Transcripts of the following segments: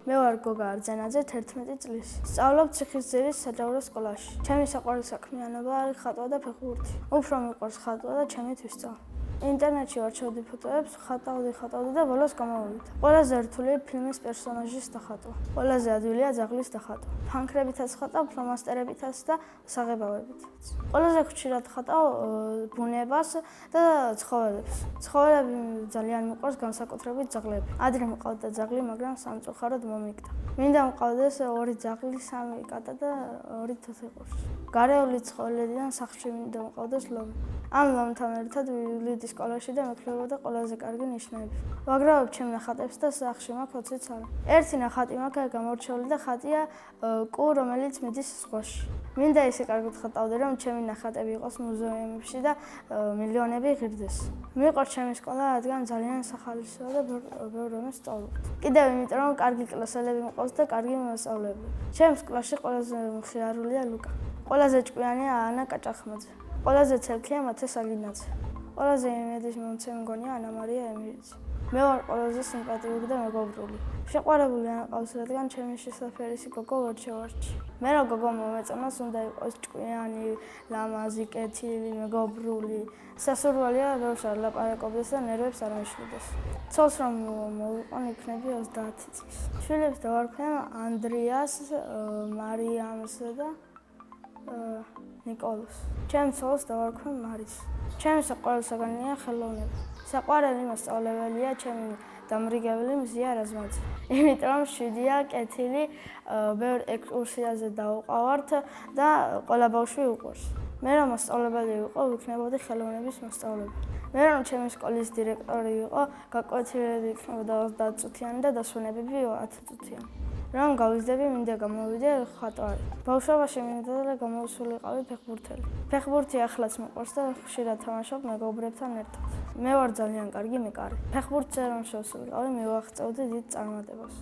მე ვარ გოგა არძენაძე 11 წლის. სწავლობ ციხისძირის საჯარო სკოლაში. ჩემი საყვარელი საქმიანობა არის ხატვა და ფეხბურთი. უფრო მიყვარს ხატვა და ჩემი თვისწავლა. ინტერნეტში ვარჩევდი ფოტოებს, ხატავდი და ბოლოს გამოვივიდა. ყველაზე რთული ფილმის პერსონაჟის დახატვა. ყველაზე ადვილია ძაღლის დახატვა. ფანქრებითაც ხატავ, ფლომასტერებითაც და საღებავებითაც. ყველაზე ხშირად ხატავ ბუნებას და ცხოველებს. ცხოველები ძალიან მიყვარს, განსაკუთრებით ძაღლები. ადრე მყავდა ძაღლი, მაგრამ სამწუხაროდ მომიგდა. მინდა მყავდეს 2 ძაღლი, 3 კატა და 2 თუთიყურში. გარეული ცხოველებიდან სახლში მინდა მყავდეს ლომი. ამ ლომთან ერთად ვივლიდი სკოლაში და მექნებოდა ყველაზე კარგი ნიშნები. ვაგრავებ ჩემ ნახატებს და სახლში მაქვს 20 ცალი. ერთი ნახატი მაქვს გამორჩეული და ხატია კუ, რომელიც მიდის ზღვაში. მინდა ისე კარგად ხატავდე, რომ ჩემი ნახატები იყოს მუზეუმებში და მილიონები ღირდეს. მიყვარს ჩემი სკოლა, რადგან ძალიან სახალისოა და ბევრ რამეს სწავლობთ. კიდევ იმიტომ, რომ კარგი კლასელები მყავს და კარგი მასწავლებლები. ჩემს კლასში ყველაზე მხიარულია ლუკა. ყველაზე ჭკვიანია ანა კაჭახმაძე. ყველაზე ცელქია მათე საგინაძე. ყველაზე იმედის მომცემი მგონია ანა მარია ემირიძე. მე ვარ ყველაზე სიმპათიური და მეგობრული. შეყვარებული ანა ყავს, რადგან ჩემი შესაფერისი გოგო ვარჩევარჩი. მე რომ გოგო მომეწონოს, უნდა იყოს ჭკვიანი, ლამაზი, კეთილი, მეგობრული. სასურველია ბევრს არ ლაპარაკობდეს და ნერვებს არ მიშლიდეს. ცოლს რომ მოვიყვან, იქნები 30 წლის. შვილებს დავარქვენ ანდრიას, მარიამს და ნიკოლას. ჩემ ცოლს დავარქვენ მარის. ჩემი საყვარელი საგანია ხელოვნება. საყვარელი მასწავლებელია ჩემი დამრიგებელი მზია რაზმაძე. იმიტომ რომ შვიდია, კეთილი, ბევრ ექსკურსიაზე დავუყავართ და ყველა ბავშვი უყვარს. მე რომ მასწავლებელი ვიყო, ვიქნებოდი ხელოვნების მასწავლებელი. მე რომ ჩემი სკოლის დირექტორი ვიყო, გაკვეთილები იქნებოდა 30 წუთიანი და დასვენებები 10 წუთიანი. რომ გავიზრდები, მინდა გამოვიდე ხატვარი. ბავშვობაში მინდოდა გამოვსულიყავი ფეხბურთელი. ფეხბურთი ახლაც მიყვარს და ხშირად თამაშობ მეგობრებთან ერთად. მე ვარ ძალიან კარგი მეკარე. ფეხბურთზე რომ შევსულიყავი, მივაღწევდი დიდ წარმატებას.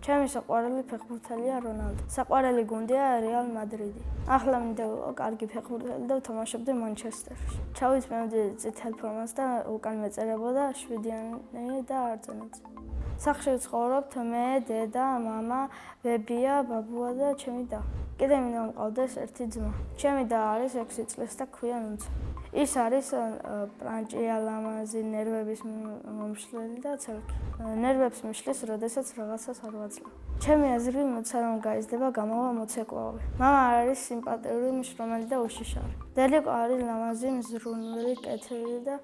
ჩემი საყვარელი ფეხბურთელია რონალდო. საყვარელი გუნდია რეალ მადრიდი. ახლა მინდა ვიყო კარგი ფეხბურთელი და ვთამაშობდი მანჩესტერში. ჩავიწმევდი წითელ ფორმას და უკან მეწერებოდა 7-იანი და არძენაძე. სახლში ვცხოვრობთ მე, დედა, მამა, ბებია, ბაბუა და ჩემი და. კიდევ მინდა მყავდეს ერთი ძმა. ჩემი და არის 6 წლის და ქვია ნუცა. ის არის პრანჭია, ლამაზი, ნერვების მომშლელი და ცელქი. ნერვებს მიშლის, როდესაც რაღაცას არ ვაძლევ. ჩემი აზრით, როცა რომ გაიზრდება, გამოვა მოცეკვავე. მამა არის სიმპათიური, მშრომელი და უშიშარი. დედიკო არის ლამაზი, მზრუნველი, კეთილი და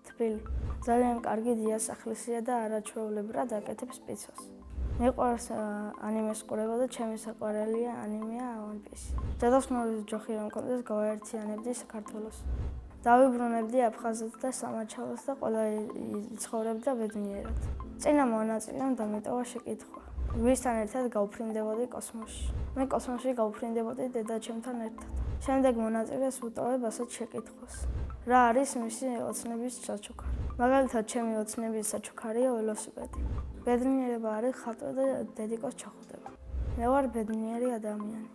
თბილი. ძალიან კარგი დიასახლისია და არაჩვეულებრად აკეთებს პიცას. მიყვარს ანიმეს ყურება და ჩემი საყვარელია ანიმეა One Piece. დედოფლობის ჯოხი რომ მქონდეს, გავაერთიანებდი საქართველოს. დავიბრუნებდი აფხაზეთს და სამაჩალოს და ყველა იცხოვრებდა ბედნიერად. წინა მონაწილემ დამიტოვა შეკითხვა. ვისთან ერთად გავფრინდებოდი კოსმოსში. მე კოსმოსში გავფრინდებოდი დედაჩემთან ერთად. შემდეგ მონაწილეს ვუტოვებ ასეთ შეკითხვას. რა არის მისი ოცნების საჩუქარი? მაგალითად, ჩემი ოცნების საჩუქარია ველოსიპედი. ბედნიერება არის ხატვა და დედიკოს ჩახუტება. მე ვარ ბედნიერი ადამიანი.